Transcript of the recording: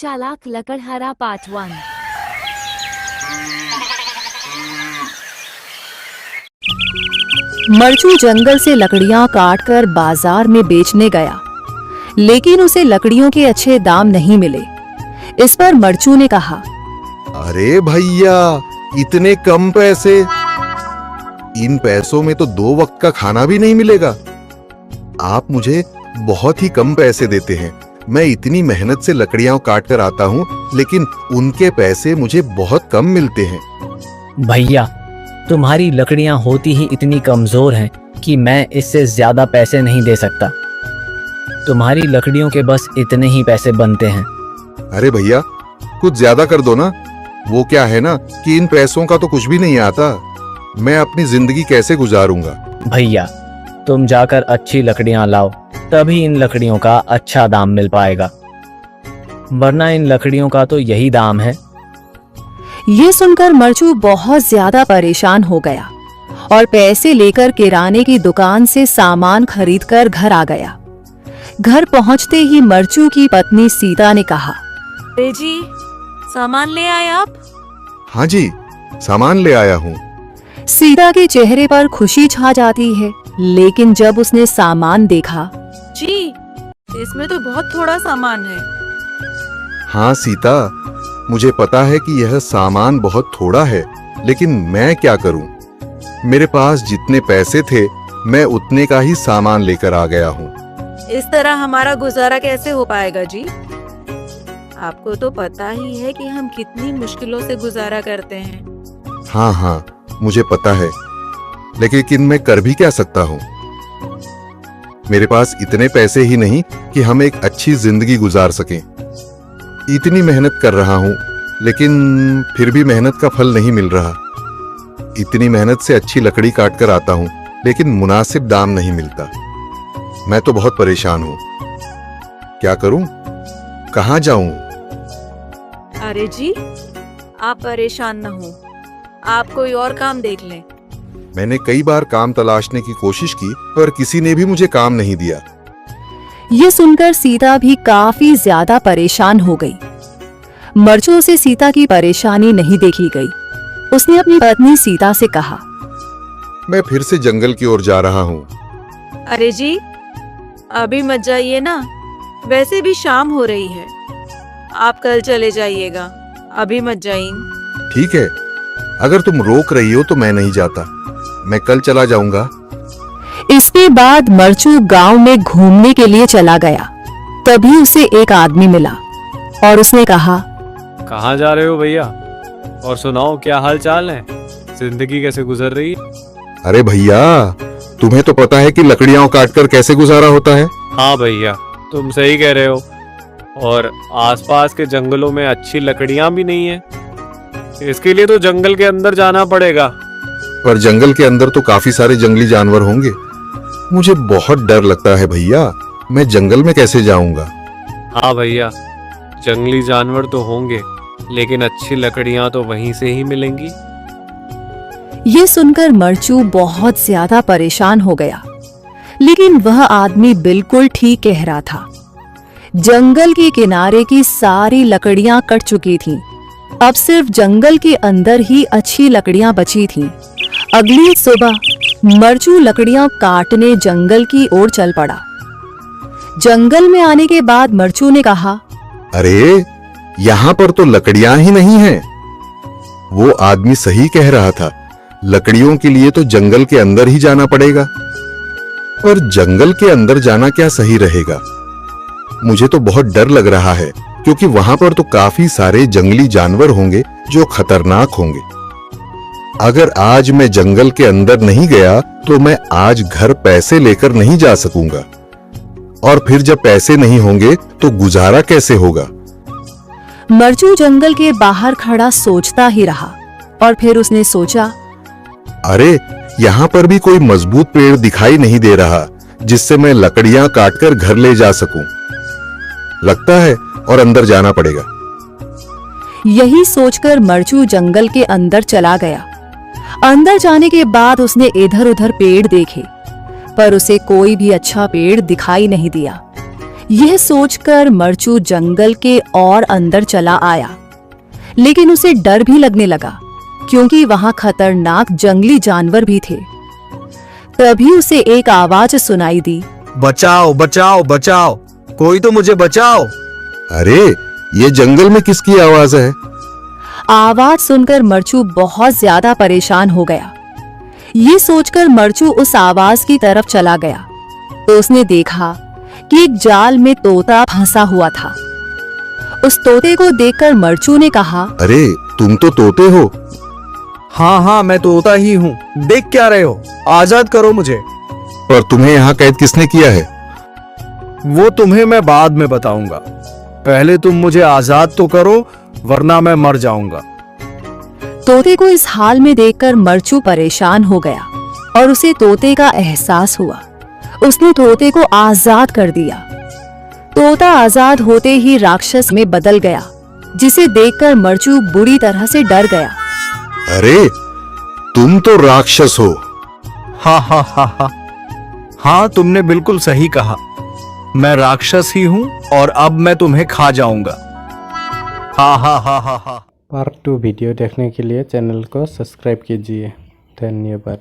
चालाक लकड़हारा पार्ट 1। मरचू जंगल से लकड़ियां काटकर बाजार में बेचने गया, लेकिन उसे लकड़ियों के अच्छे दाम नहीं मिले। इस पर मरचू ने कहा, अरे भैया, इतने कम पैसे? इन पैसों में तो 2 वक्त का खाना भी नहीं मिलेगा। आप मुझे बहुत ही कम पैसे देते हैं। मैं इतनी मेहनत से लकड़ियां काट कर आता हूँ, लेकिन उनके पैसे मुझे बहुत कम मिलते हैं। भैया, तुम्हारी लकड़ियां होती ही इतनी कमजोर हैं कि मैं इससे ज्यादा पैसे नहीं दे सकता। तुम्हारी लकड़ियों के बस इतने ही पैसे बनते हैं। अरे भैया, कुछ ज्यादा कर दो ना। वो क्या है ना कि इन पैसों का तो कुछ भी नहीं आता। मैं अपनी जिंदगी कैसे गुजारूंगा? भैया, तुम जाकर अच्छी लकड़ियां लाओ, तभी इन लकड़ियों का अच्छा दाम मिल पाएगा, वरना इन लकड़ियों का तो यही दाम है। ये सुनकर मरचू बहुत ज्यादा परेशान हो गया और पैसे लेकर किराने की दुकान से सामान खरीदकर घर आ गया। घर पहुंचते ही मरचू की पत्नी सीता ने कहा, अरे जी, सामान ले आए आप? हाँ जी, सामान ले आया हूँ। सीता के चेहरे पर खुशी छा जाती है, लेकिन जब उसने सामान देखा, जी, इसमें तो बहुत थोड़ा सामान है। हाँ सीता, मुझे पता है कि यह सामान बहुत थोड़ा है, लेकिन मैं क्या करूं? मेरे पास जितने पैसे थे, मैं उतने का ही सामान लेकर आ गया हूँ। इस तरह हमारा गुजारा कैसे हो पाएगा जी? आपको तो पता ही है कि हम कितनी मुश्किलों से गुजारा करते हैं। हाँ हाँ, मुझे पता है, लेकिन मैं कर भी क्या सकता हूँ? मेरे पास इतने पैसे ही नहीं कि हम एक अच्छी जिंदगी गुजार सकें। इतनी मेहनत कर रहा हूँ, लेकिन फिर भी मेहनत का फल नहीं मिल रहा। इतनी मेहनत से अच्छी लकड़ी काट कर आता हूँ, लेकिन मुनासिब दाम नहीं मिलता। मैं तो बहुत परेशान हूँ। क्या करूँ? कहाँ जाऊँ? अरे जी, आप परेशान न हो, आप कोई और काम देख लें। मैंने कई बार काम तलाशने की कोशिश की, पर किसी ने भी मुझे काम नहीं दिया। ये सुनकर सीता भी काफी ज्यादा परेशान हो गई। मरचू से सीता की परेशानी नहीं देखी गई। उसने अपनी पत्नी सीता से कहा, मैं फिर से जंगल की ओर जा रहा हूँ। अरे जी, अभी मत जाइए ना, वैसे भी शाम हो रही है। आप कल चले जाइएगा, अभी मत जाइए। ठीक है, अगर तुम रोक रही हो तो मैं नहीं जाता। मैं कल चला जाऊंगा। इसके बाद मरचू गांव में घूमने के लिए चला गया। तभी उसे एक आदमी मिला और उसने कहा, कहाँ जा रहे हो भैया? और सुनाओ, क्या हाल चाल है? जिंदगी कैसे गुजर रही है? अरे भैया, तुम्हें तो पता है कि लकड़ियां काटकर कैसे गुजारा होता है। हाँ भैया, तुम सही कह रहे हो। और आसपास के जंगलों में अच्छी लकड़ियां भी नहीं है। इसके लिए तो जंगल के अंदर जाना पड़ेगा। पर जंगल के अंदर तो काफी सारे जंगली जानवर होंगे। मुझे बहुत डर लगता है भैया, मैं जंगल में कैसे जाऊंगा? हाँ भैया, जंगली जानवर तो होंगे, लेकिन अच्छी लकड़ियां तो वहीं से ही मिलेंगी। ये सुनकर मरचू बहुत ज्यादा परेशान हो गया, लेकिन वह आदमी बिल्कुल ठीक कह रहा था। जंगल के किनारे की सारी लकड़ियां कट चुकी थीं। अब सिर्फ जंगल के अंदर ही अच्छी लकड़ियां बची थीं। अगली सुबह मरचू लकड़ियां काटने जंगल की ओर चल पड़ा। जंगल में आने के बाद मरचू ने कहा, अरे, यहाँ पर तो लकड़ियां ही नहीं हैं। वो आदमी सही कह रहा था, लकड़ियों के लिए तो जंगल के अंदर ही जाना पड़ेगा। और जंगल के अंदर जाना क्या सही रहेगा? मुझे तो बहुत डर लग रहा है, क्योंकि वहां पर तो काफी सारे जंगली जानवर होंगे जो खतरनाक होंगे। अगर आज मैं जंगल के अंदर नहीं गया तो मैं आज घर पैसे लेकर नहीं जा सकूंगा, और फिर जब पैसे नहीं होंगे तो गुजारा कैसे होगा? मरचू जंगल के बाहर खड़ा सोचता ही रहा और फिर उसने सोचा, अरे, यहाँ पर भी कोई मजबूत पेड़ दिखाई नहीं दे रहा जिससे मैं लकड़ियां काटकर घर ले जा सकूं। लगता है और अंदर जाना पड़ेगा। यही सोचकर मरचू जंगल के अंदर चला गया। अंदर जाने के बाद उसने इधर उधर पेड़ देखे, पर उसे कोई भी अच्छा पेड़ दिखाई नहीं दिया। यह सोचकर मरचू जंगल के और अंदर चला आया, लेकिन उसे डर भी लगने लगा क्योंकि वहां खतरनाक जंगली जानवर भी थे। तभी उसे एक आवाज सुनाई दी, बचाओ बचाओ बचाओ, कोई तो मुझे बचाओ। अरे ये जंगल में किसकी आवाज है? आवाज सुनकर मरचू बहुत ज्यादा परेशान हो गया। ये सोचकर मरचू उस आवाज की तरफ चला गया तो उसने देखा कि एक जाल में तोता फंसा हुआ था। उस तोते को देखकर मरचू ने कहा, अरे तुम तो तोते हो। हाँ हाँ, मैं तोता ही हूँ। देख क्या रहे हो, आजाद करो मुझे। पर तुम्हें यहाँ कैद किसने किया है? वो तुम्हें मैं बाद में बताऊंगा, पहले तुम मुझे आजाद तो करो, वरना मैं मर जाऊंगा। तोते को इस हाल में देखकर मरचू परेशान हो गया और उसे तोते का एहसास हुआ। उसने तोते को आजाद कर दिया। तोता आजाद होते ही राक्षस में बदल गया, जिसे देखकर मरचू बुरी तरह से डर गया। अरे तुम तो राक्षस हो। हा हा हा हा, हाँ तुमने बिल्कुल सही कहा, मैं राक्षस ही हूँ और अब मैं तुम्हें खा जाऊंगा। हा हा हा हा हा। पार्ट 2 वीडियो देखने के लिए चैनल को सब्सक्राइब कीजिए। धन्यवाद।